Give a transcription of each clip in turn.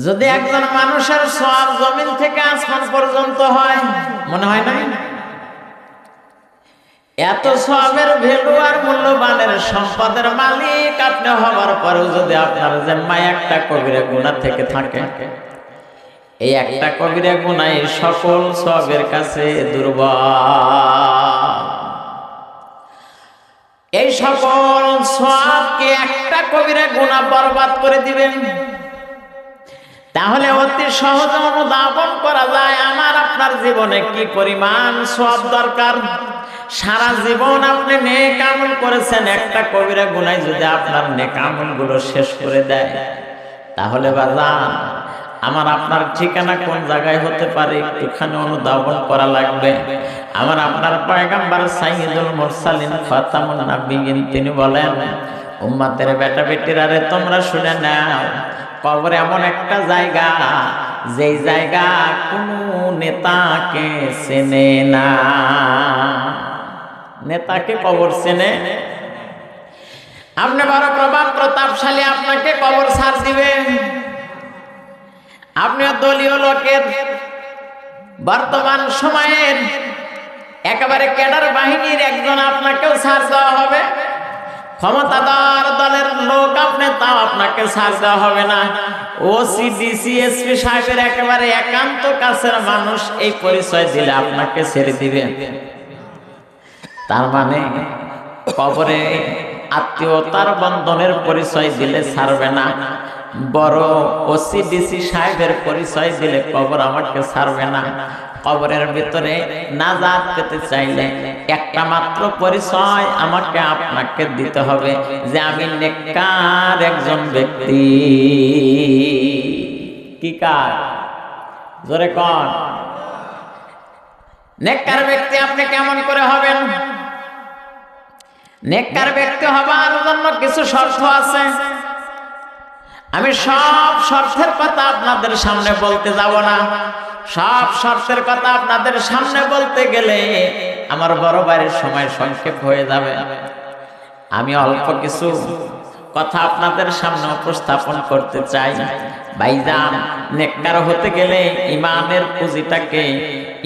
যদি একজন মানুষের সওয়াব জমিন থেকে আসমান পর্যন্ত হয়, মনে হয় না? এত সওয়াবের ভ্যালু আর মূল্যবানের সম্পদের মালিক আপনি হবার পরেও যদি আপনার জিম্মায় একটা কবিরা গুনাহ থেকে থাকে, এই একটা কবিরা গুনাহ সকল সওয়াবের কাছে দুর্বল। এই সকল সওয়াবকে একটা কবিরা গুনাহ বরবাদ করে দিবেন। তাহলে অতি সহজে অনুধাবন করা যায় আমার আপনার জীবনে কি পরিমাণ সওয়াব দরকার। সারা জীবন আপনি নেক আমল করেছেন, একটা কবিরা গুনাহ যদি আপনার নেক আমলগুলো শেষ করে দেয়, তাহলে বাজান আমার আপনার ঠিকানা কোন জায়গায় হতে পারে একটুখানি অনুধাবন করা লাগবে। আমার আপনার পয়গম্বর সাইয়্যিদুল মুরসালিন খাতামুন নবিয়্যিন তিনি বলেন, উম্মতের বেটা বেটিরা রে তোমরা শুনে নাও, কবর এমন একটা জায়গা যেই জায়গা কোনো নেতাকে চেনে না। নেতাকে কবর চেনে? আপনি বড় প্রভাব প্রতাপশালী, আপনাকে কবর ছাড় দিবে। আপনিও দলীয় লোকের বর্তমান সময়ের একেবারে ক্যাডার বাহিনীর একজন, আপনাকেও ছাড় দেওয়া হবে। ক্ষমতাধর দলের লোক আপনি, তাও আপনাকে ছাড় দেওয়া হবে না। ওসি ডিসি এসপি সাহেবের একেবারে একান্ত কাছের মানুষ এই পরিচয় দিলে আপনাকে ছেড়ে দিবে। তার মানে কবরে আত্মীয়তার বন্ধনের পরিচয় দিলে ছাড়বে না, বড় ওসি ডিসি সাহেবের পরিচয় দিলে কবর আমাকে ছাড়বে না। কবরের ভিতরে নাজাত পেতে চাইলে একটা মাত্র পরিচয় আমাকে আপনাকে দিতে হবে যে আমি নেককার একজন ব্যক্তি। কি কার? জোরে কোন? নেককার ব্যক্তি আপনি কেমন করে হবেন? নেককার ব্যক্তি হবার জন্য কিছু শর্ত আছে। আমি সব শর্তের কথা আপনাদের সামনে বলতে যাব না। সব শর্তের কথা আপনাদের সামনে বলতে গেলে আমার বড় ভাইয়ের সময় সংক্ষেপ হয়ে যাবে। আমি অল্প কিছু কথা আপনাদের সামনে উপস্থাপন করতে চাই। ভাইজান, নেককার হতে গেলে ইমানের পুঁজিটাকে,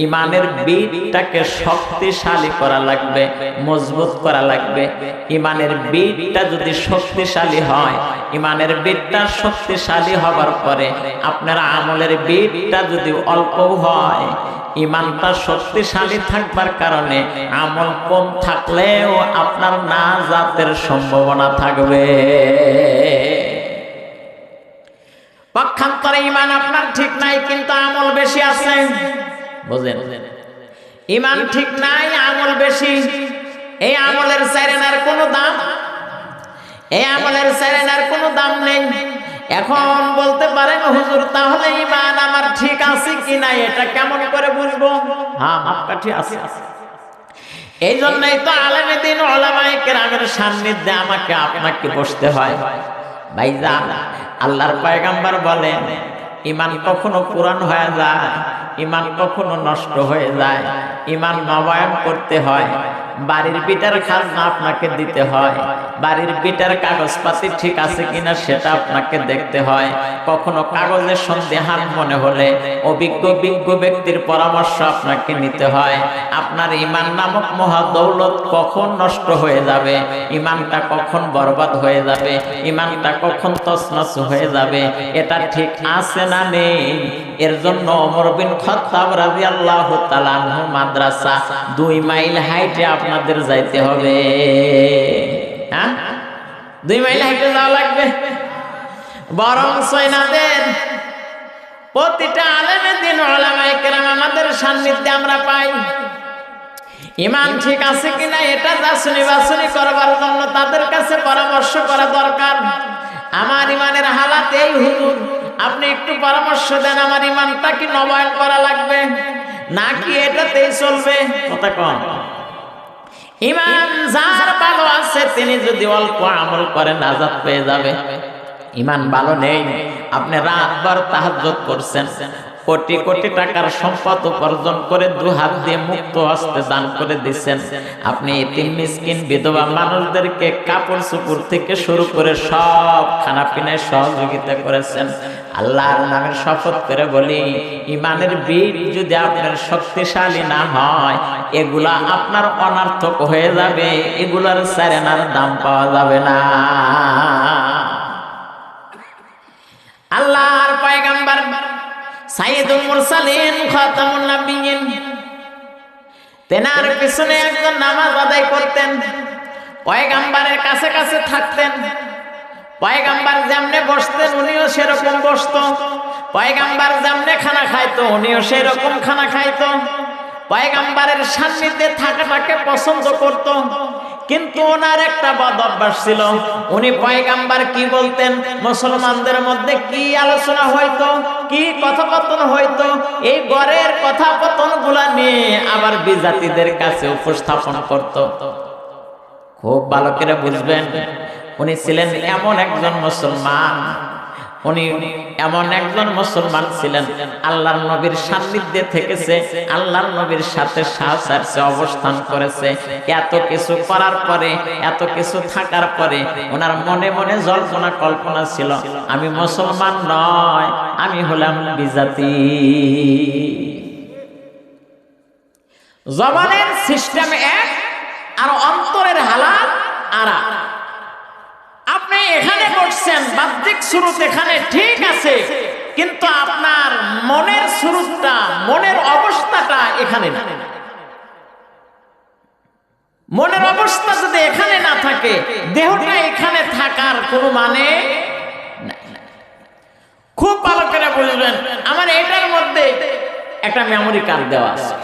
ইমানের বীজটাকে শক্তিশালী করা লাগবে, মজবুত করা লাগবে। ইমানের বীজটা যদি শক্তিশালী হয়, ইমানের বীজটা শক্তিশালী হবার পরে আপনার আমলের বীজটা যদি অল্প হয়, ইমানটা শক্তিশালী থাকবার কারণে আমল কম থাকলেও আপনার নাজাতের সম্ভাবনা থাকবে। পক্ষান্তরে ইমান আপনার ঠিক নাই কিন্তু আমল বেশি আছে, বুঝেন? ইমান ঠিক নাই, আমল বেশি। এই আমলের সেরেনার কোনো দাম, এই আমলের সেরেনার কোনো দাম নেই। এখন বলতে পারেন হুজুর, তাহলে ইমান আমার ঠিক আছে কিনা এটা কেমন করে বুঝবো? হ্যাঁ, মাপকাঠি আছে। এই জন্যই তো আলেমে দ্বীন উলামায়ে কেরামের সান্নিধ্যে আমাকে আপনাকে বসতে হয়। ভাইজান, আল্লাহর পয়গম্বর বলেন, ইমান কখনো পুরান হয়ে যায়, ইমান কখনো নষ্ট হয়ে যায়। ইমান নবায়ন করতে হয়। বাড়ির বিটার খাজনা আপনাকে দিতে হয়, বাড়ির বিটার কাগজপাতি ঠিক আছে কিনা সেটা আপনাকে দেখতে হয়। কখনো কাগজের সন্দেহান মনে হলে অভিজ্ঞ ব্যক্তির পরামর্শ আপনাকে নিতে হয়। আপনার ইমান নামক মহাদৌলত কখন নষ্ট হয়ে যাবে, ইমানটা কখন বরবাদ হয়ে যাবে, ইমানটা কখন তছনছ হয়ে যাবে, এটা ঠিক আছে না নেই? এর জন্য ওমর বিন খাত্তাব রাদিয়াল্লাহু তাআলা আনহু মাদ্রাসা 2 মাইল হাইটে আপনাদের যাইতে হবে। হ্যাঁ, 2 মাইল হাইটে যাওয়া লাগবে। বরং সৈনাদের প্রতিটা আলেমে দ্বীন উলামায়ে কেরাম আমাদের সান্নিধ্যে আমরা পাই। ইমান ঠিক আছে কিনা এটা যাচাই বাছাই করবার জন্য তাদের কাছে পরামর্শ করা দরকার। আমার ইমানের হালাত এই হুজুর, আপনি একটু পরামর্শ দেন, আমার ইমানটা কি নবায়ন করা লাগবে নাকি এটাতেই চলবে? কথা কম। ইমান যার ভালো আছে তিনি যদি অল্প আমল করেন নাজাত পেয়ে যাবে। ইমান ভালো নেই, আপনি রাতভর তাহাজ্জুদ করছেন, কোটি কোটি টাকার সম্পদ উপার্জন করে 2 হাত দিয়ে মুক্ত হস্তে দান করে দিচ্ছেন। আপনি এতিম মিসকিন বিধবা মানুষদেরকে কাপড় চোপড় থেকে শুরু করে সব খানা পিনায় সহযোগিতা করেছেন। আল্লাহর নামের শপথ করে বলি, ইমানের বীজ যদি আপনার শক্তিশালী না হয়, এগুলা আপনার অনার্থক হয়ে যাবে, এগুলার সারেনার দাম পাওয়া যাবে না। আল্লাহর পয়গম্বর সাইয়্যিদুল মুরসালিন খাতামুন নবিয়্যিন, তেনার পিছনে একজন নামাজ আদায় করতেন, পয়গম্বরের কাছে কাছে থাকতেন। পয়গম্বর যেমনে বসতেন উনিও সেরকম বসতো, পয়গম্বর যেমনে খানা খাইতো উনিও সেরকম খানা খাইতো। পয়গম্বরের সান্নিধ্যে থাকাটাকে পছন্দ করত। কিন্তু ওনার একটা বদ অভ্যাস ছিল, উনি পয়গম্বর কি বলতেন, মুসলমানদের মধ্যে কি আলোচনা হইতো, কি কথোপকথন হইতো, এই ঘরের কথাপতন গুলা নিয়ে আবার বিজাতিদের কাছে উপস্থাপন করত। খুব ভালো করে বুঝবেন, উনি ছিলেন এমন একজন মুসলমান, উনি এমন একজন মুসলমান ছিলেন, আল্লাহর নবীর সান্নিধ্যে থেকেছে, আল্লাহর নবীর সাথে সাহচর্যে অবস্থান করেছে। এত কিছু করার পরে, এত কিছু থাকার পরে ওনার মনে মনে জল্পনা কল্পনা ছিল, আমি মুসলমান নয়, আমি হলাম বিজাতি। জবানের সিস্টেম এক আর অন্তরের হালাত আরেক। আপনি এখানে বসছেন, বাহ্যিক সুরত এখানে ঠিক আছে, কিন্তু আপনার মনের সুরতটা, মনের অবস্থাটা এখানে না। মনের অবস্থা যদি এখানে না থাকে, দেহটা এখানে থাকার কোনো মানে নাই। খুব ভালো করে বুঝবেন, আমার এটার মধ্যে একটা মেমোরি কার্ড দেওয়া আছে।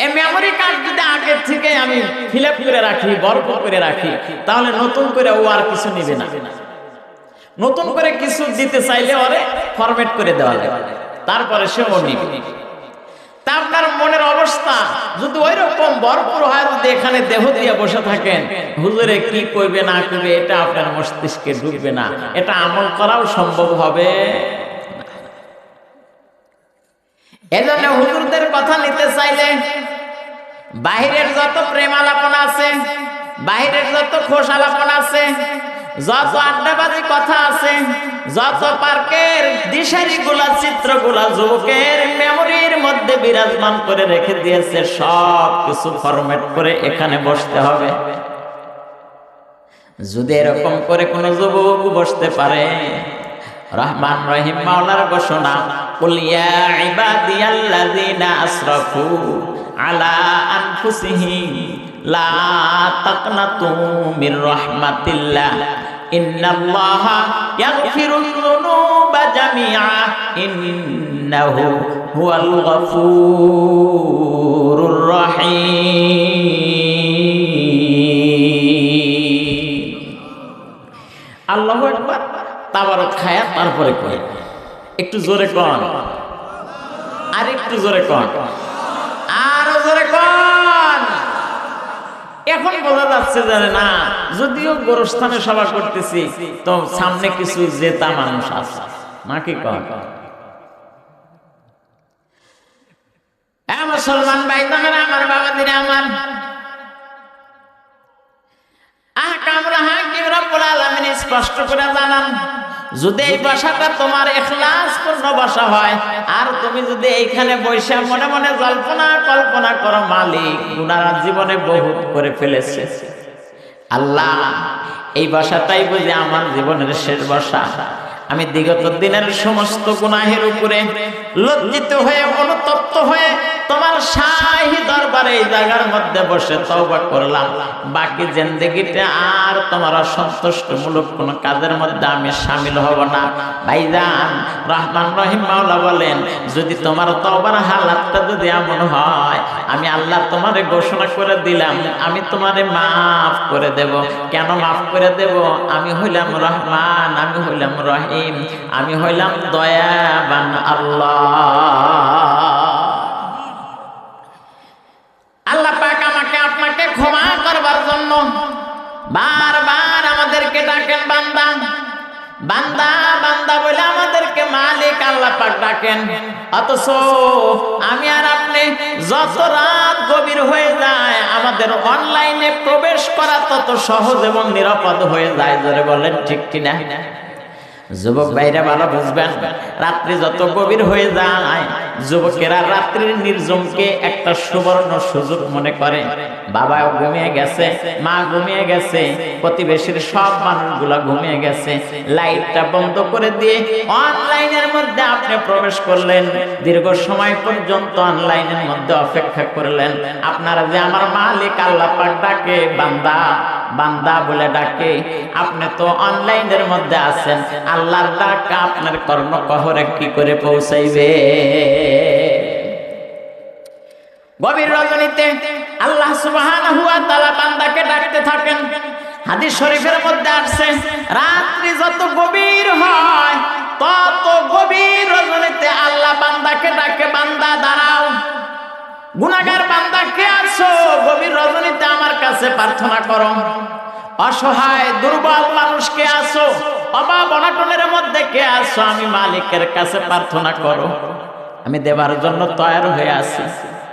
এই মেমোরি কার্ড যদি আগের থেকে আমি ফিল আপ করে রাখি, বরফ করে রাখি, তাহলে নতুন করে ও আর কিছু নিবে না। নতুন করে কিছু দিতে চাইলে ওরে ফরম্যাট করে দেওয়া যায়, তারপরে সে ও নিবে। তা আপনার মনের অবস্থা যদি ওই রকম ভরপুর হয়, যদি এখানে দেহ দিয়ে বসে থাকেন, হুজুরে কি কইবে না কইবে এটা আপনার মস্তিষ্কে ঢুকবে না, এটা আমল করাও সম্ভব হবে। এজন্য হুজুরদের কথা নিতে চাইলে বাহিরের যত প্রেম আলাপন আছে, বাহিরের যত খোশ আলাপন আছে, যত আড্ডাবাজি কথা আছে, যত পার্কের দিশারি গুলা, চিত্রগুলা যুবকের মেমোরির মধ্যে বিরাজমান করে রেখে দিয়েছে, সব কিছু ফরম্যাট করে এখানে বসতে হবে। যদি এরকম করে কোন যুবক বসতে পারে, রহমান রহিম মাওলার ঘোষণা, কুল ইয়া ইবাদিয়াল্লাযিনা আসরাফু আলা আনফুসিহিম লা তাকনাতু মির রাহমাতিল্লাহ ইন্নাল্লাহা ইয়াগফিরুয যুনুবা জামিআ ইন্নাহু হুয়াল গফুরুর রহিম। আল্লাহু আকবার। তাবারক খায়া তারপরে কই, একটু জোরে কন, আর একটু জোরে কন, আরো জোরে কন। এখন বোঝা যাচ্ছে জানে না, যদিও গোরস্থানে সভা করতেছি, তো সামনে কিছু জেতা মানুষ আছে নাকি কন? মুসলমান ভাই বোনেরা, আমার বাবাদিরা, আমার আহকামুল হাকিম রব্বুল আলামিন স্পষ্ট করে জানান, যদি এই ভাষাটা তোমার ইখলাসপূর্ণ ভাষা হয়, আর তুমি যদি এইখানে বৈশা মনে মনে জল্পনা কল্পনা করো, মালিক গুনাহ জীবনে বহুত করে ফেলেছে, আল্লাহ এই ভাষাটাই বুঝি আমার জীবনের শেষ ভাষা, আমি বিগত দিনের সমস্ত গুনাহের উপরে লজ্জিত হয়ে, অনুতপ্ত হয়ে তোমার শাহী দরবারে এই জায়গার মধ্যে বসে তওবা করলাম, বাকি জিন্দেগিতে আর তোমার অসন্তুষ্টমূলক কোন কাজের মধ্যে আমি শামিল হব না। ভাইজান, রহমান রহিম মাওলা বলেন, যদি তোমার তওবার হালাতটা যদি এমন হয়, আমি আল্লাহ তোমারে ঘোষণা করে দিলাম, আমি তোমারে মাফ করে দেব। কেন মাফ করে দেব? আমি হইলাম রহমান, আমি হইলাম রহিম, আমি হইলাম দয়াবান আল্লাহ। আল্লাহ পাক আমাকে আপনাকে ক্ষমা করবার জন্য বারবার আমাদেরকে ডাকেন, বান্দা বান্দা বান্দা বলে আমাদেরকে মালিক আল্লাহ পাক ডাকেন। অথচ আমি আর আপনি যত রাত গভীর হয়ে যায়, আমাদের অনলাইনে প্রবেশ করা তত সহজ এবং নিরাপদ হয়ে যায়। জোরে বলেন ঠিক কিনা? যুবক ভাইরা ভালো বুঝবেন, রাত্রি যত গভীর হয়ে যায় যুবকেরা রাত্রির নির্জনকে একটা সুবর্ণ সুযোগ মনে করে। বাবাও ঘুমিয়ে গেছে, মা ঘুমিয়ে গেছে, প্রতিবেশীর সব মানুষগুলা ঘুমিয়ে গেছে, লাইটটা বন্ধ করে দিয়ে অনলাইনের মধ্যে আপনি প্রবেশ করলেন, দীর্ঘ সময় পর্যন্ত অনলাইনের মধ্যে অপেক্ষা করলেন। আপনারা যে আমার মালিক আল্লাহ পাক ডাকে বান্দা বান্দা বলে ডাকে, আপনি তো অনলাইনের মধ্যে আছেন, আল্লাহর ডাক আপনার কর্ণকহরে কি করে পৌঁছাইবে? গভীর রজনীতে আল্লাহ সুবহানাহু ওয়া তাআলা বান্দাকে ডাকতে থাকেন। হাদিস শরীফের মধ্যে আসছে, রাত্রি যত গভীর হয় তত গভীর রজনীতে আল্লাহ বান্দাকে ডাকে, বান্দা দাঁড়াও। গুনাহগার বান্দা কে আছো? গভীর রজনীতে আমার কাছে প্রার্থনা করো। অসহায় দুর্বল মানুষ কে আছো? অভাব অনটনের মধ্যে কে আছো? আমি মালিকের কাছে প্রার্থনা করো, আমি দেবার জন্য তৈরি হয়ে আছি।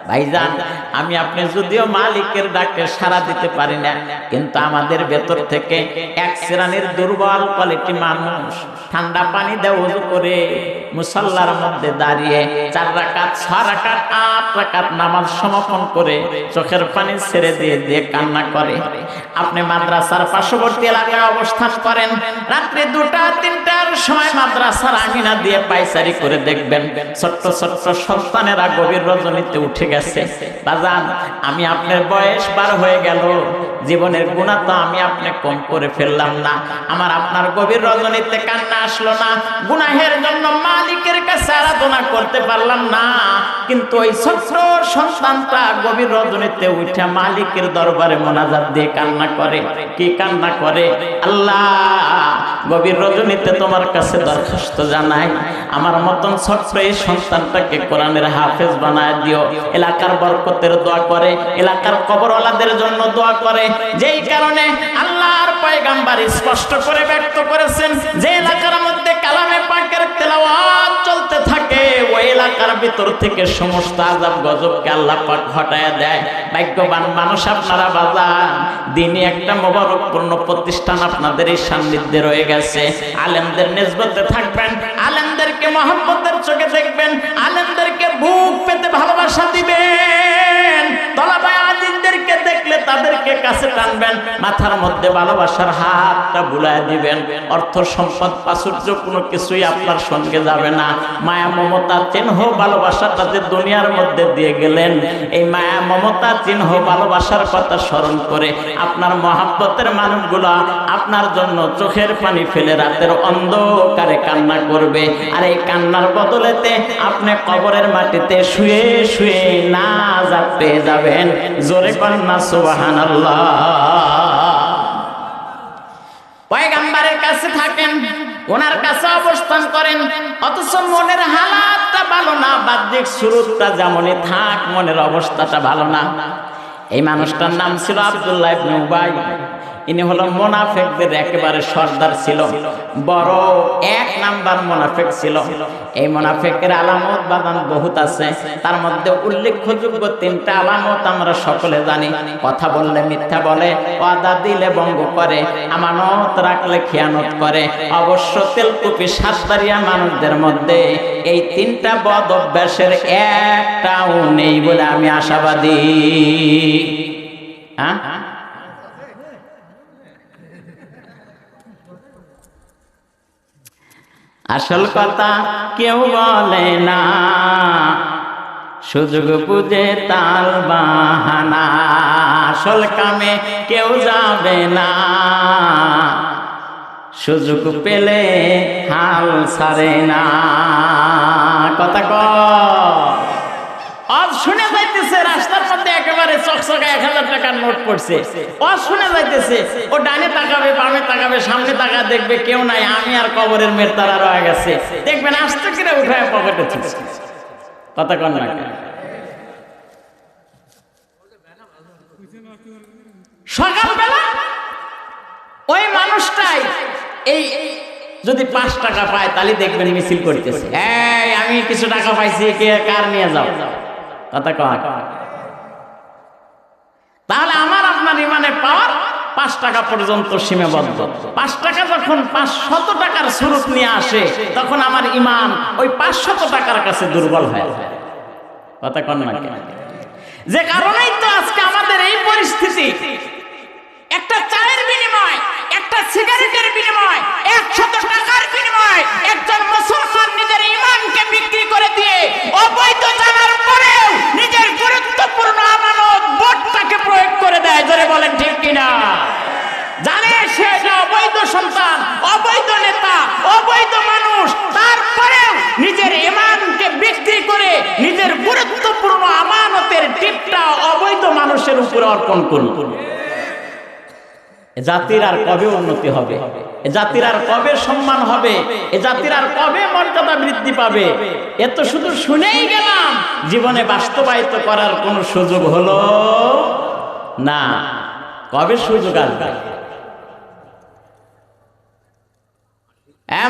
ভাইজান, আমি আপনি যদিও মালিকের ডাকে সাড়া দিতে পারি না, কিন্তু আমাদের ভেতর থেকে এক শ্রেণীর দুর্বল কোয়ালিটি মানুষ ঠান্ডা পানি দিয়ে ওযু করে মুসাল্লার মধ্যে দাঁড়িয়ে 4 রাকাত 6 রাকাত 8 রাকাত নামাজ সমাপন করে চোখের পানি ছেড়ে দিয়ে দিয়ে কান্না করে। আপনি মাদ্রাসার পার্শ্ববর্তী এলাকায় অবস্থান করেন, রাত্রি 2টা 3টার সময় মাদ্রাসার আঙিনা দিয়ে পায়চারি করে দেখবেন ছোট্ট ছোট্ট সন্তানেরা গভীর রজনীতে উঠে গেছে। বাজান, আমি আপনার বয়স 12 হয়ে গেল, জীবনের গুনাহ তো আমি আপনি কম করে ফেললাম না, আমার আপনার গভীর রজনীতে কান্না আসলো না, গুনাহের জন্য মালিকের কাছে আরাধনা করতে পারলাম না, কিন্তু ওই ছোট্ট সন্তানটা গভীর রজনীতে উঠে মালিকের দরবারে মোনাজাত দিয়ে কান্না করে। কি কান্না করে? আল্লাহ, গভীর রজনীতে তোমার কাছে দরখাস্ত জানাই, আমার মতন ছোট্ট এই সন্তানটাকে কোরআনের হাফেজ বানায় দিও। এলাকার বরকতের দোয়া করে, এলাকার কবরওয়ালাদের জন্য দোয়া করে, যেই কারণে আল্লাহর পয়গম্বর স্পষ্ট করে ব্যক্ত করেছেন, যে এলাকার মধ্যে কালামে পাকের তেলাওয়াত চলতে থাকে ওই এলাকার ভিতর থেকে সমস্ত আযাব গজবকে আল্লাহ পাক হটায়া দেয়। ভাগ্যবান মানুষ আপনারা বাজান, দিনই একটা মোবারকপূর্ণ প্রতিষ্ঠান আপনাদের এই সান্নিধ্যে রয়ে গেছে। আলেমদের নিসবতে থাকবেন, আলেমদেরকে মহব্বতের চোখে দেখবেন, আলেমদেরকে বুক পেতে ভালোবাসা দিবেন, তলাবায়ে আজিজদেরকে দেখলে তাদেরকে কাছে টানবেন, মাথার মধ্যে ভালোবাসার হাতটা বুলায় দিবেন। অর্থ সম্পদ প্রাচুর্য কোনো কিছুই আপনার সঙ্গে যাবে না। মায়া মমতা চিহ্ন ভালোবাসাটা যে দুনিয়ার মধ্যে দিয়ে গেলেন, এই মায়া মমতা চিহ্ন ভালোবাসার কথা স্মরণ করে আপনার মহব্বতের মানুষগুলো আপনার জন্য চোখের পানি ফেলে রাতের অন্ধকারে কান্না করবে, আর এই কান্নার বদলেতে আপনি কবরের মাটিতে শুয়ে শুয়ে নাজাত পেয়ে যাবেন। জোরে কন্না সুবহানাল্লাহ। পয়গম্বরের কাছে থাকেন, ওনার কাছে অবস্থান করেন, অথচ মনের হালাতটা ভালো না, বাহ্যিক সুরতটা যেমনই থাক মনের অবস্থাটা ভালো না। এই মানুষটার নাম ছিল আব্দুল্লাহ ইবনে উবাই। ইনি হলো মুনাফিকদের একেবারে সর্দার ছিল, বড় 1 নাম্বার মুনাফিক ছিল। এই মুনাফিকের আলামত বাদান বহুত আছে, তার মধ্যে উল্লেখযোগ্য 3টা আলামত আমরা সকলে জানি। কথা বললে মিথ্যা বলে, ওয়াদা দিলে ভঙ্গ করে, আমানত রাখলে খিয়ানত করে। অবশ্য তেলকুপি সাতদারিয়া মানুষদের মধ্যে এই 3টা বদ অভ্যাসের একটাও নেই বলে আমি আশাবাদী। হ্যাঁ, আসল কথা কেউ বলে না, সুযোগ বুঝে তাল বাহানা, আসল কামে কেউ যাবে না, সুযোগ পেলে হাল ছাড়ে না। কথা আজ শুনে যাইতেছে রাস্তার মধ্যে একেবারে চকচকা 1000 টাকার নোট পড়ছে, আজ শুনে যাইতেছে, ও ডানে তাকাবে বামে তাকাবে সামনে তাকা দেখবে কেউ নাই, আমি আর কবরের মেয়ের তারা রয়ে গেছে, দেখবেন আস্তে করে উঠায় পকেটে ছিটছে। কথা কন না, সকালবেলা ওই মানুষটাই এই যদি 5 টাকা পায় তাহলে দেখবেন মিছিল করতেছে, এই আমি কিছু টাকা পাইছি, কে কার নিয়ে যাও। কথা কয়, তাহলে আমার আপনার ইমানে পাওয়ার 5 টাকা পর্যন্ত সীমাবদ্ধ। 5 টাকা যখন 500 টাকার সুরত নিয়ে আসে, তখন আমার ঈমান ওই 500 টাকার কাছে দুর্বল হয়ে যায়। কথা কন না কেন? যে কারণেই তো আজকে আমাদের এই পরিস্থিতি। একটা চায়ের বিনিময়, একটা সিগারেটের বিনিময়, 100 টাকার বিনিময় একজন মুসলমান নিজের ঈমানকে বিক্রি করে দিয়ে অবৈধ জানার পরেও নিজের গুরুত্বপূর্ণ আমানত ভোটটাকে প্রয়োগ করে দেয়। জোরে বলেন ঠিক কিনা? জানে সে অবৈধ সন্তান, অবৈধ নেতা, অবৈধ মানুষ, তারপরেও নিজের ঈমানকে বিক্রি করে নিজের গুরুত্বপূর্ণ আমানতের টিপটা অবৈধ মানুষের উপরে অর্পণ করুন। এ জাতির আর কবে উন্নতি হবে? এ জাতির আর কবে সম্মান হবে? এ জাতির আর কবে মর্যাদা বৃদ্ধি পাবে? এ তো শুধু শুনেই গেলাম, জীবনে বাস্তবায়িত করার কোনো সুযোগ হলো না। কবে সুযোগ আসবে?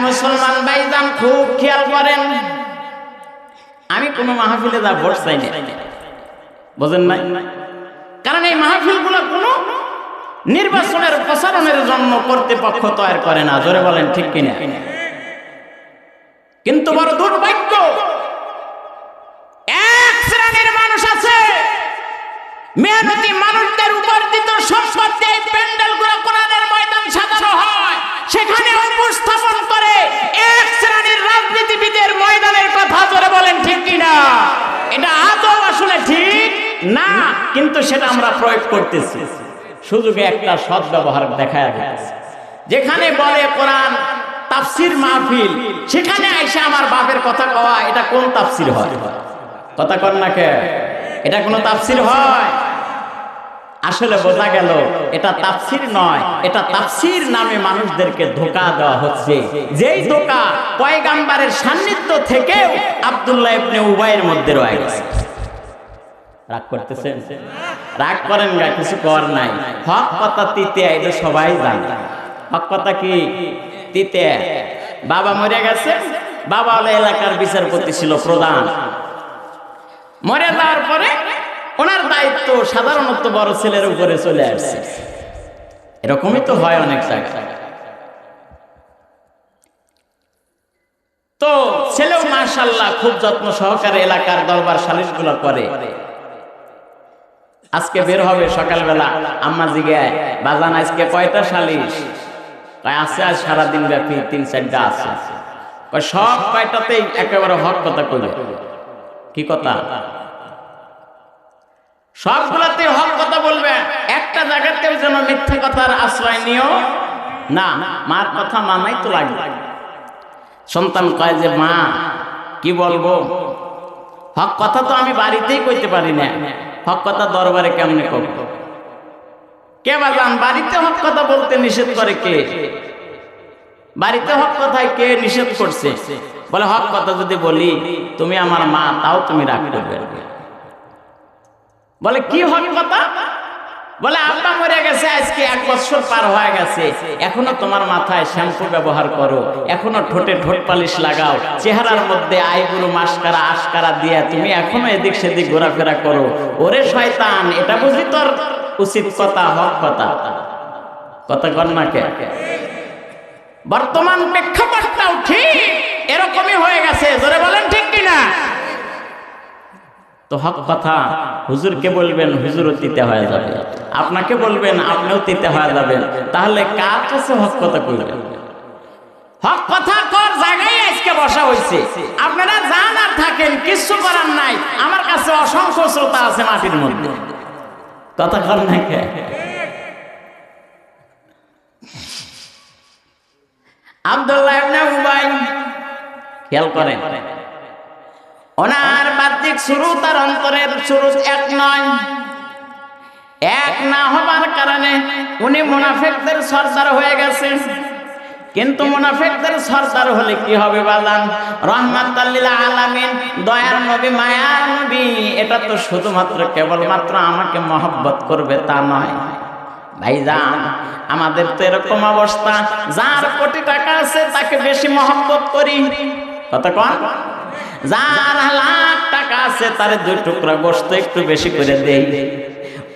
মুসলমান ভাইজান খুব খেয়াল করেন, আমি কোনো মাহফিলে যা ভোট চাই না, বোঝেন নাই? কারণ এই মাহফিলগুলো কোনো নির্বাচনের প্রচারণের জন্য কর্তৃপক্ষ তৈরি করে না। জোরে বলেন ঠিক কিনা? কিন্তু বড় দুর্ভাগ্য, এক শ্রেণীর মানুষ আছে, মেহনতি মানুষদের উপার্জিত সম্পদ দিয়ে প্যান্ডেলগুলো কোরআনের ময়দান সাজানো হয়, সেখানে উপস্থাপন করে এক শ্রেণীর রাজনীতিবিদের ময়দানের কথা। জোরে বলেন ঠিক কিনা? এটা আদৌ আসলে ঠিক না, কিন্তু সেটা আমরা প্রয়োগ করতেছি। সুযোগে একটা সৎ ব্যবহার দেখা যাচ্ছে। যেখানে বলে কোরআন তাফসির মাহফিল, সেখানে আইসা আমার বাপের কথা কওয়া, এটা কোন তাফসির হয়? কথা কন না কে? এটা কোন তাফসির হয়? আসলে বোঝা গেল এটা তাফসির নয়, এটা তাফসির নামে মানুষদেরকে ধোঁকা দেওয়া হচ্ছে। যেই ধোঁকা পয়গাম্বারের সান্নিধ্য থেকেও আব্দুল্লাহ ইবনে উবাইয়ের মধ্যে রয়ে গেছে। রাগ করতেছেন? রাগ করেন না, কিছু কর নাই। হক কথা তিতে, এটা সবাই জানে। হক কথা কি? তিতে। বাবা মরে গেছে, বাবা হলো এলাকার বিচারপতি, ছিল প্রধান। মরে যাওয়ার পরে ওনার দায়িত্ব সাধারণত বড় ছেলের উপরে চলে আসছে। এরকমই তো হয় অনেক জায়গায়। তো ছেলেও মাশাআল্লাহ খুব যত্ন সহকারে এলাকার দরবার সালিশগুলো করে। আজকে বের হবে সকালবেলা, আম্মা জিগায়, বাজান আজকে কয়টা সালিশ? আছে আজ সারাদিন ব্যাপী 3-4টা আছে। সব কয়টাতেই একেবারে হক কথা কইল। কি কথা? সবগুলাতে হক কথা বলবে, একটা জায়গাতেও যেন মিথ্যা কথার আশ্রয় নিও না। মার কথা মানাই তো লাগবে। সন্তান কয় যে মা কি বলবো, হক কথা তো আমি বাড়িতেই কইতে পারি না, হক কথা দরবারে কেমনে কব? কে বাজান বাড়িতে হক কথা বলতে নিষেধ করে কে? বাড়িতে হক কথায় কে নিষেধ করছে? বলে হক কথা যদি বলি তুমি আমার মা, তাও তুমি রাগ করবে। বলে কি হক কথা? বলে আব্বা মরে গেছে, আজকে 1 বছর পার হয়ে গেছে, এখনো তোমার মাথায় শ্যাম্পু ব্যবহার করো, এখনো ঠোঁটে ঠোঁট পালিশ লাগাও, চেহারার মধ্যে আইবুড়ো মাস্কারা আশকারা দিয়ে তুমি এখনো এদিক সেদিক ঘোরাফেরা করো। ওরে শয়তান, এটা বুঝি তোর উচিত কথা, হক কথা? কথা কর না কে? বর্তমান প্রেক্ষাপটটাও ঠিক এরকমই হয়ে গেছে। জোরে বলেন ঠিক কিনা? তো হক কথা হুজুরকে বলবেন, হুজুরও তিতে হয়ে যাবে, আপনাকে বলবেন, আপনিও তিতে হয়ে যাবেন। তাহলে কার কাছে হক কথা কইবেন? হক কথা কর জায়গায় আজকে বসা হয়েছে, আপনারা যান আর থাকেন, কিছু করার নাই। আমার কাছে অসংখ্য শ্রোতা আছে মাটির মধ্যে। কথা কর না কে? আব্দুল্লাহ ইবনে উবাই, খেয়াল করেন, ওনার বাহ্যিক সুরুত আর অন্তরের সুরুত এক নয়। এক না হবার কারণে উনি মুনাফিকদের সরদার হয়ে গেছেন। কিন্তু মুনাফিকদের সরদার হলে কি হবে বাজান? রহমাতাল লিল আলামিন, দয়ার নবী, মায়ার নবী, এটা তো শুধুমাত্র কেবলমাত্র আমাকে মহব্বত করবে তা নয় ভাইজান। আমাদের তো এরকম অবস্থা, যার কোটি টাকা আছে তাকে বেশি মহব্বত করি। কথা কন? যার লাখ টাকা আছে তারে 2 টুকরা গোশত একটু বেশি করে দেই।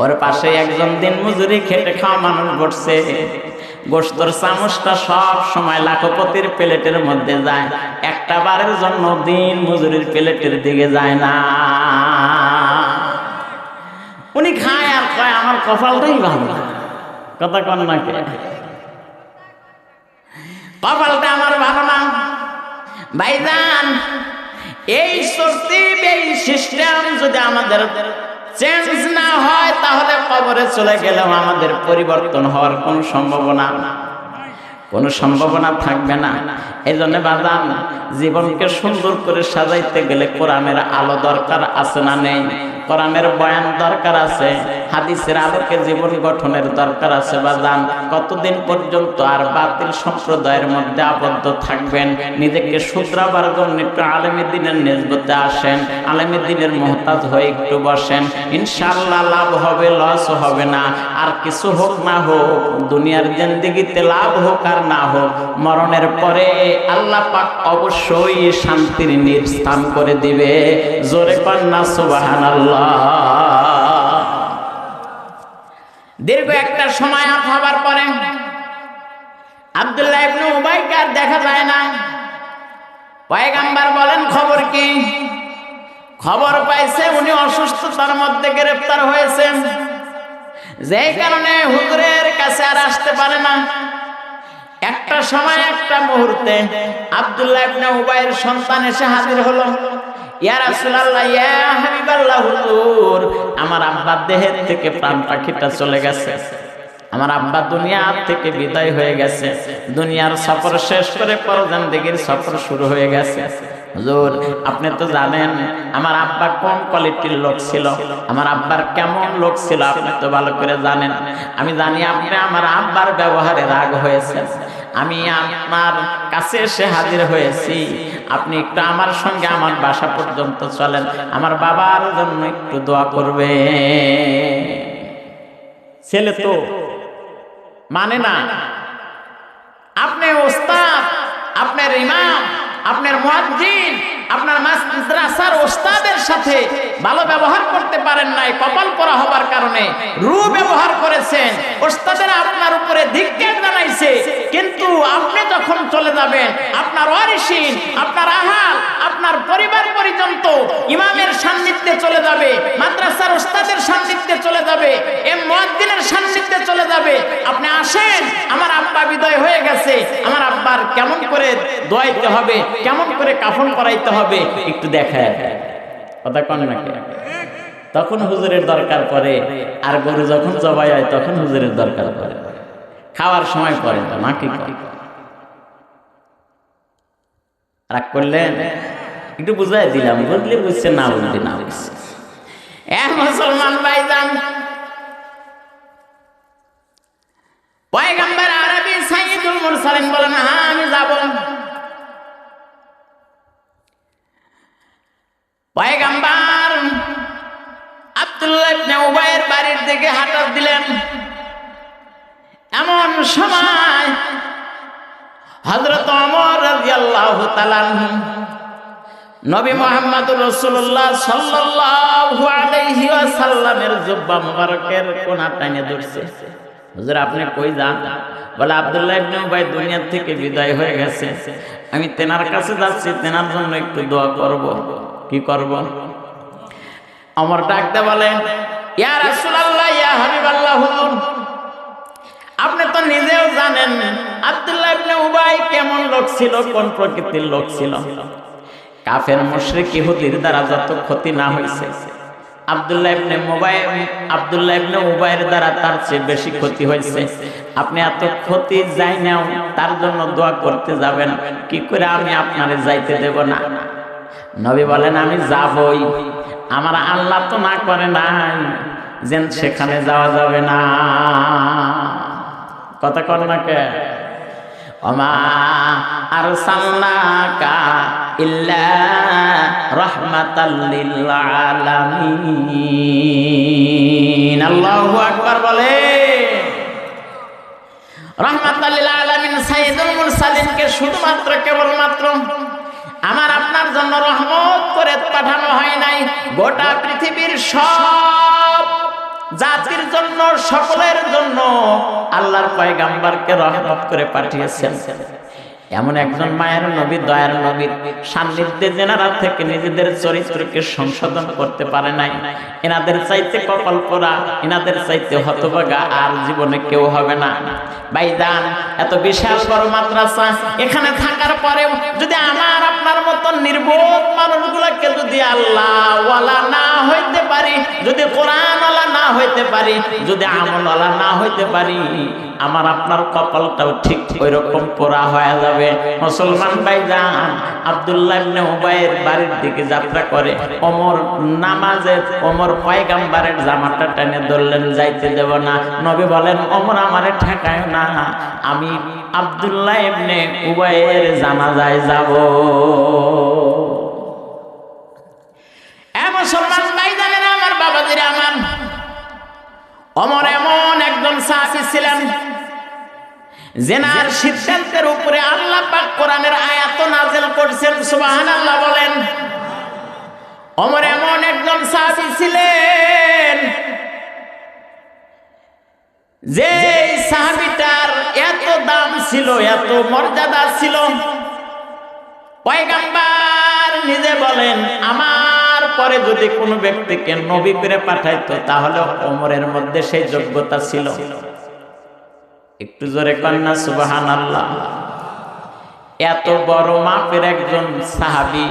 ওর পাশে একজন দিন মজুরি খেটে খাওয়া মানুষ বসছে, গোশতের চামচটা সব সময় লাখপতির প্লেটের মধ্যে যায়, একটা বারের জন্য দিন মজুরির প্লেটের দিকে যায় না। উনি খায় আর কয় আমার কপালটাই ভালো। কথা কন না কে? কপালটা আমার ভালো না ভাইজান। এই তরতিব, এই সিস্টেম যদি আমাদের চেঞ্জ না হয় তাহলে কবরে চলে গেলেও আমাদের পরিবর্তন হওয়ার কোনো সম্ভাবনা থাকবে না। এই জন্য বাজান, জীবনকে সুন্দর করে সাজাইতে গেলে কোরআনের আলো দরকার আছে না নেই? কোরআনের বয়ান দরকার আছে, হাদিসের আলোকে জীবন গঠনের দরকার আছে বাজান। কতদিন পর্যন্ত আর বাতিল সম্প্রদায়ের মধ্যে আবদ্ধ থাকবেন? নিজেকে শুধরাবার জন্য একটু আলেমে দ্বীনের নিসবতে আসেন, আলেমে দ্বীনের মুহতাজ হয়ে একটু বসেন, ইনশাআল্লাহ লাভ হবে, লস হবে না। আর কিছু হোক না হোক, দুনিয়ার জিন্দেগিতে লাভ হোক আর না হোক, মরণের পরে আল্লাহ পাক অবশ্যই শান্তির নির্স্থান করে দিবে। জোরে কন্যা সুবহানাল্লাহ। দীর্ঘ একটা সময় হবার পরে আব্দুল্লাহ ইবনে উবাইকে আর দেখা যায় না। পয়গম্বর বলেন, খবর কি? খবর পাইছে উনি অসুস্থতার মধ্যে গ্রেফতার হয়েছেন, যেই কারণে হুজুরের কাছে আর আসতে পারে না। একটা সময়, একটা মুহূর্তে আব্দুল্লাহ ইবনে উবাইয়ের সন্তান এসে হাজির হলো। ইয়া রাসূলুল্লাহ, ইয়া হাবিবাল্লাহ, হুজুর, আমার আব্বার দেহের থেকে প্রাণ পাখিটা চলে গেছে, আমার আব্বা দুনিয়া থেকে বিদায় হয়ে গেছে, দুনিয়ার সফর শেষ করে পরজিন্দেগির সফর শুরু হয়ে গেছে। হুজুর, আপনি তো জানেন আমার আব্বা কোন কোয়ালিটির লোক ছিল, আমার আব্বার কেমন লোক ছিল, আপনি তো ভালো করে জানেন। আমি জানি আপনি আমার আব্বার ব্যবহারে রাগ হয়েছে, আমি আপনার কাছে এসে হাজির হয়েছি। আপনি একটু আমার সঙ্গে আমার বাসা পর্যন্ত চলেন, আমার বাবার জন্য একটু দোয়া করবে। ছেলে তো মানে না। আপনি ওস্তাদ, আপনার ইমাম, আপনার মুয়াজ্জিন, আপনার মাদ্রাসার ওস্তাদের সাথে ভালো ব্যবহার করতে পারেন নাই, কপাল পোড়া হবার কারণে রূঢ় ব্যবহার করেছেন। ওস্তাদেরা আপনার উপরে ধিক্কার জানাইছে, কিন্তু আপনি যখন চলে যাবেন, আপনার ওয়ারিসিন, আপনার আহাল, আপনার পরিবার পর্যন্ত ইমামের সান্নিধ্যে চলে যাবে, মাদ্রাসার ওস্তাদের সান্নিধ্যে চলে যাবে, মুয়াজ্জিনের সান্নিধ্যে চলে যাবে। আপনি আসেন, আমার আব্বা বিদায় হয়ে গেছে, আমার আব্বার কেমন করে দোয়াইতে হবে, কেমন করে কাফন করাইতে হবে একটু দেখায়। কথা কন নাকি? তখন হুজুরের দরকার পড়ে। আর গরু যখন জবাই হয় তখন হুজুরের দরকার পড়ে, খাওয়ার সময় পড়ে না। নাকি রাগ করলেন? একটু বুঝাই দিলাম, বুঝলে বুঝছে, না বুঝলে না বুঝছে। মুসলমান ভাইজান, পয়গম্বর আরবি সাইয়্যিদুল মুরসালিন বলেন, হ্যাঁ আমি যাব। পয়গম্বর আব্দুল্লাহ ইবনে উবাইয়ের বাড়ির দিকে হাঁটা দিলেন। এমন সময় হযরত ওমর রাদিয়াল্লাহু তাআলা আনহু নবী মুহাম্মদুর রাসূলুল্লাহ সাল্লাল্লাহু আলাইহি ওয়াসাল্লামের জুব্বা মুবারকের কোনা টাইনে ধরছে। হুজুর, আপনি কই যান? বলে, আব্দুল্লাহ ইবনে উবাই দুনিয়া থেকে বিদায় হয়ে গেছে, আমি তেনার কাছে যাচ্ছি, তেনার জন্য একটু দোয়া করব। কি করব? ওমর ডাকতে বলেন, ইয়া রাসূলুল্লাহ, ইয়া হাবিবাল্লাহ, হুজুর, আপনি তো নিজেও জানেন আব্দুল্লাহ ইবনে উবাই কেমন লোক ছিল, কোন প্রকৃতির লোক ছিল। কাফের মুশরিক ইহুদির দ্বারা যত ক্ষতি না হয়েছে, আব্দুল্লাহ ইবনে উবাইয়ের দ্বারা তার চেয়ে বেশি ক্ষতি হয়েছে। আপনি এত ক্ষতি যাই নাও, তার জন্য দোয়া করতে যাবেন, কি করে আমি আপনারে যাইতে দেব না? নবী বলেন, আমি যাবই, আমার আল্লাহ তো না করে নাই যেন সেখানে যাওয়া যাবে না। কথা কর না কে? ওমা আরসালনাকা ইল্লা রাহমাতাল লিল আলামিন। আল্লাহু আকবার বলে। রাহমাতাল লিল আলামিন সাইয়্যিদুল মুরসালিনকে শুধুমাত্র কেবলমাত্র আমার আপনার জন্য রহমত করে পাঠানো হয় নাই, গোটা পৃথিবীর সব জাতির জন্য, সকলের জন্য আল্লাহর পয়গাম্বরকে রহমত করে পাঠিয়েছেন। এমন একজন মায়ের নবী, দয়ার নবী সান্নিধ্যে যেনারা থেকে নিজেদের চরিত্রকে সংশোধন করতে পারে নাই, এনাদের চাইতে কপাল পোড়া, এনাদের চাইতে হতভাগা আর জীবনে কেউ হবে না। ভাইজান, এত বিশাল বড় মাদ্রাসা, এখানে থাকার পরেও যদি আমার আপনার মতো নির্বোধ মানুষগুলোকে যদি আল্লাহ ওয়ালা না হইতে পারি, যদি কোরআন ওয়ালা না হইতে পারি, যদি আমল ওয়ালা না হইতে পারি, আমার আপনার কপালটাও ঠিক ওইরকম পোড়া হয়ে যাবে। মুসলমান ভাইজান, আব্দুল্লাহ ইবনে উবাইয়ের বাড়ির দিকে যাত্রা করে ওমর নামাজে ওমর পয়গাম্বরের জামাটা টেনে ধরলেন, যাইতে দেব না। নবী বলেন, ওমর আমারে ঠেকায় না, আমি আব্দুল্লাহ ইবনে উবাইয়ের জানাজায় যাব। মুসলমান ভাইজানেরা, আমার বাবাজিরা আমার, ওমর এমন একজন সাহাবী ছিলেন যেনার সিদ্ধান্তের উপরে আল্লাহ পাক কোরআনের আয়াত নাযিল করেছেন। সুবহানাল্লাহ বলেন। ওমর এমন একজন সাহাবী ছিলেন যে সাহাবীটার এত দাম ছিল, এত মর্যাদা ছিল, পয়গম্বর নিজে বলেন, আমার পরে যদি কোনো ব্যক্তিকে নবী করে পাঠাইতো তাহলে ওমরের মধ্যে সেই যোগ্যতা ছিল। একটু জোরে কন্যা সুবহানাল্লাহ। এত বড় মাপের একজন সাহাবী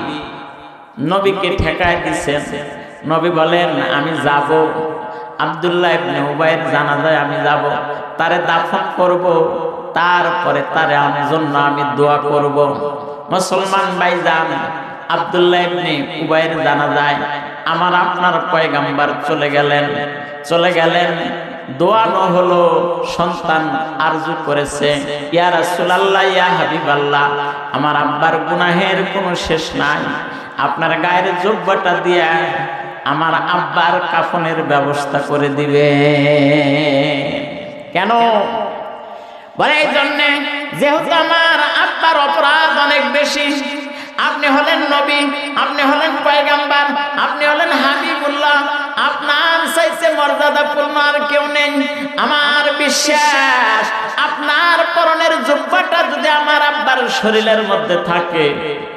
নবীকে ঠেকায় দিছেন। নবী বলেন, আমি যাব, আব্দুল্লাহ ইবনে উবাইয়ের জানাজায় আমি যাব, তারে দাফন করব, তারপরে তারে আমার জন্য আমি দোয়া করব। মুসলমান ভাইজান, আব্দুল্লাহ ইবনে উবাইয়ের জানাজায় আমার আপনার পয়গম্বর চলে গেলেন। দোয়ানো হলো, সন্তান আরজু করেছে, ইয়া রাসূলুল্লাহ, ইয়া হাবিবাল্লাহ, আমার আব্বার গুনাহের কোনো শেষ নাই, আপনার গায়ের জুব্বাটা দিয়া আমার আব্বার কাফনের ব্যবস্থা করে দিবে। কেন বলে? এই জন্যে, যেহেতু আমার আব্বার অপরাধ অনেক বেশি, আপনি হলেন নবী, আপনি হলেন পয়গম্বর, আপনি হলেন হাবিবুল্লাহ, আপনার চাইতে মর্যাদাপূর্ণ আর কেউ নেই। আমার বিশ্বাস, আপনার পরনের জুব্বাটা যদি আমার আব্বার শরীরের মধ্যে থাকে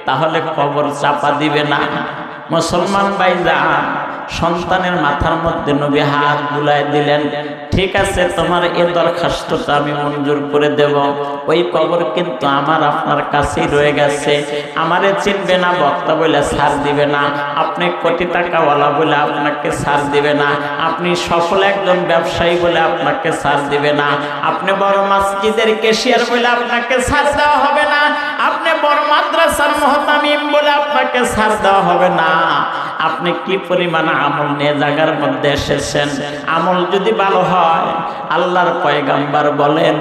তাহলে কবর চাপা দিবে না। মুসলমান ভাইজান, সন্তানের মাথার মধ্যে নবী হাত বুলায় দিলেন, ঠিক আছে, তোমার এ দরখাস্তটা আমি মঞ্জুর করে দেব। ওই কবর কিন্তু আমার আপনার কাছেই রয়ে গেছে। আমারে চিনবে না বক্তা বলে ছাড় দিবে না, আপনি কোটি টাকাওয়ালা বলে আপনাকে ছাড় দিবে না, আপনি সফল একজন ব্যবসায়ী বলে আপনাকে ছাড় দিবে না, আপনি বড় মসজিদের ক্যাশিয়ার বলে আপনাকে ছাড় দেওয়া হবে না, আপনি বড় মাদ্রাসার মুহতামিম বলে আপনাকে ছাড় দেওয়া হবে না। আপনি কি পরিমাণ আমল নিয়ে জায়গার মধ্যে এসেছেন, আমল যদি ভালো হয়, আল্লাহর পয়গম্বর বলেন,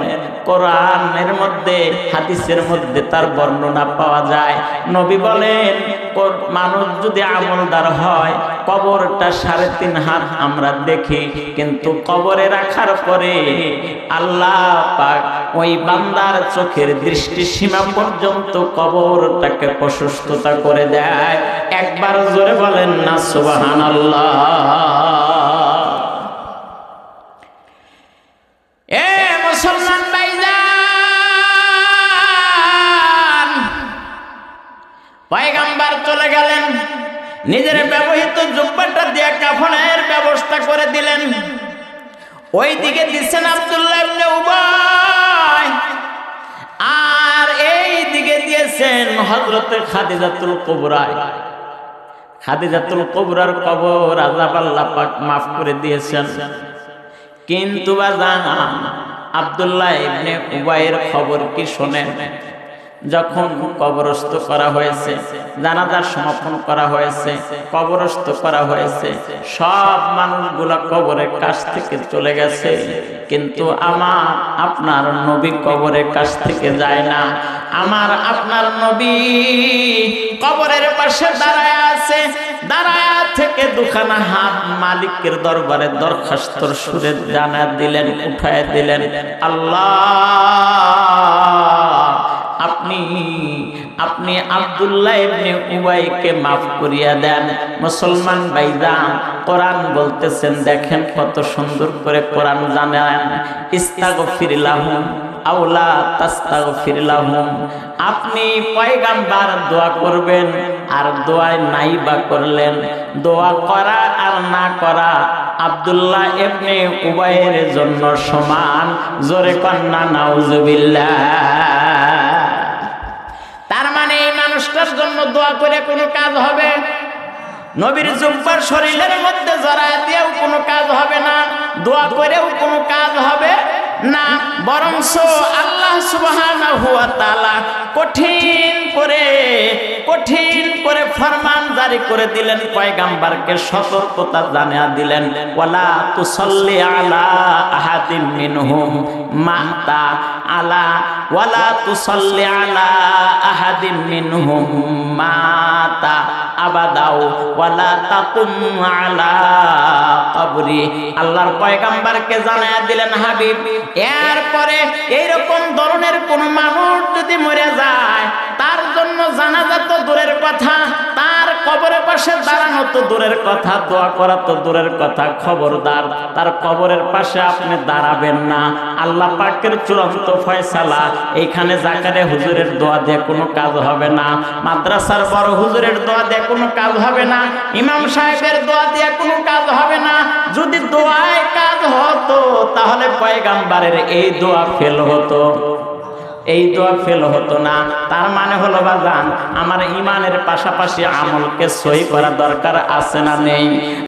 কোরআনের মধ্যে হাদিসের মধ্যে তার বর্ণনা পাওয়া যায়। নবী বলেন, মানুষ যদি আমলদার হয়, কবরটা 3.5 হাত আমরা দেখি, কিন্তু কবরে রাখার পরে আল্লাহ পাক ওই বান্দার চোখের দৃষ্টি সীমা পর্যন্ত কবরটাকে প্রশস্ততা করে দেয়। একবার জোরে বলেন না সুবহানাল্লাহ। এ মুসলমান ভাইজান, পয়গম্বর চলে গেলেন, নিজের ব্যবহৃত জুব্বাটা দিয়ে কাফনের ব্যবস্থা করে দিলেন। ওই দিকে দিচ্ছেন আব্দুল্লাহ ইবনে উবাই, আর এই দিকে দিয়েছেন হযরত খাদিজাতুল কুবরা। খাদিজাতুল কুবরার কবর আযাব আল্লাহ পাক মাফ করে দিয়েছেন। কিন্তু বাজান, আব্দুল্লাহ ইবনে উবাইয়ের খবর কি শোনেন? যখন কবরস্থ করা হয়েছে, জানাজার সমাপন করা হয়েছে, কবরস্থ করা হয়েছে, সব মানুষগুলা কবরের কাছ থেকে চলে গেছে, কিন্তু আমার আপনার নবী কবরের কাছ থেকে যায় না। আমার আপনার নবী কবরের পাশে দাঁড়ায় আছে, দাঁড়ায় থেকে দুখানা হাত মালিকের দরবারে দরখাস্তর সুরে জানা দিলেন, উঠায় দিলেন, আল্লাহ, আপনি আপনি আব্দুল্লাহ ইবনে উবাইকে মাফ করিয়া দেন। মুসলমান ভাইজান, কোরআন বলতেছেন, দেখেন কত সুন্দর করে কোরআন জানেন। ইস্তাগফির লাহুম আও লা তাস্তাগফির লাহুম। আপনি পয়গাম্বার দোয়া করবেন, আর দোয়ায় নাই বা করলেন, দোয়া করা আর না করা আব্দুল্লাহ ইবনে উবাইয়ের জন্য সমান। জোরে কন্না নাউজুবিল্লাহ। তার মানে এই মানুষটার জন্য দোয়া করে কোনো কাজ হবে? নবীর জুব্বার শরীরের মধ্যে জড়ায় দিয়েও কোনো কাজ হবে না, দোয়া করেও কোনো কাজ হবে না। বরঞ্চ আল্লাহ সুবহানাহু ওয়া তাআলা কঠিন করে ফরমান জারি করে দিলেন, পয়গাম্বারকে সতর্কতা জানিয়ে দিলেন, ওয়ালা তুসাল্লি আলা আহাদিন মিনহুম মাতা আলা ওয়ালা তুসাল্লি আলা আহাদিন মিনহুম মাতা আবাদাও ওয়ালা তাকুম আলা কবরি। আল্লাহর পয়গাম্বারকে জানিয়ে দিলেন, হাবিব, এরপরে এইরকম ধরনের কোন মানুষ যদি মরে যায়, তার জন্য জানাজা তো দূরের কথা, তার কবরের পাশে দাঁড়ানো তো দূরের কথা, দোয়া করা তো দূরের কথা, খবরদার তার কবরের পাশে আপনি দাঁড়াবেন না। আল্লাহ পাকের চূড়ান্ত ফয়সালা, এইখানে জাকারে হুজুরের দোয়া দিয়ে কোনো কাজ হবে না, মাদ্রাসার বড় হুজুরের দোয়া দিয়ে কোনো কাজ হবে না, ইমাম সাহেবের দোয়া দিয়ে কোনো কাজ হবে না। যদি দোয়ায় কাজ হতো তাহলে পয়গাম্বারের এই দোয়া ফেল হতো, এই দোয়া ফেল হতো না। তার মানে হলো বাজান, আমার ইমানের পাশাপাশি আমলকে সহি করা দরকার আছে না নেই?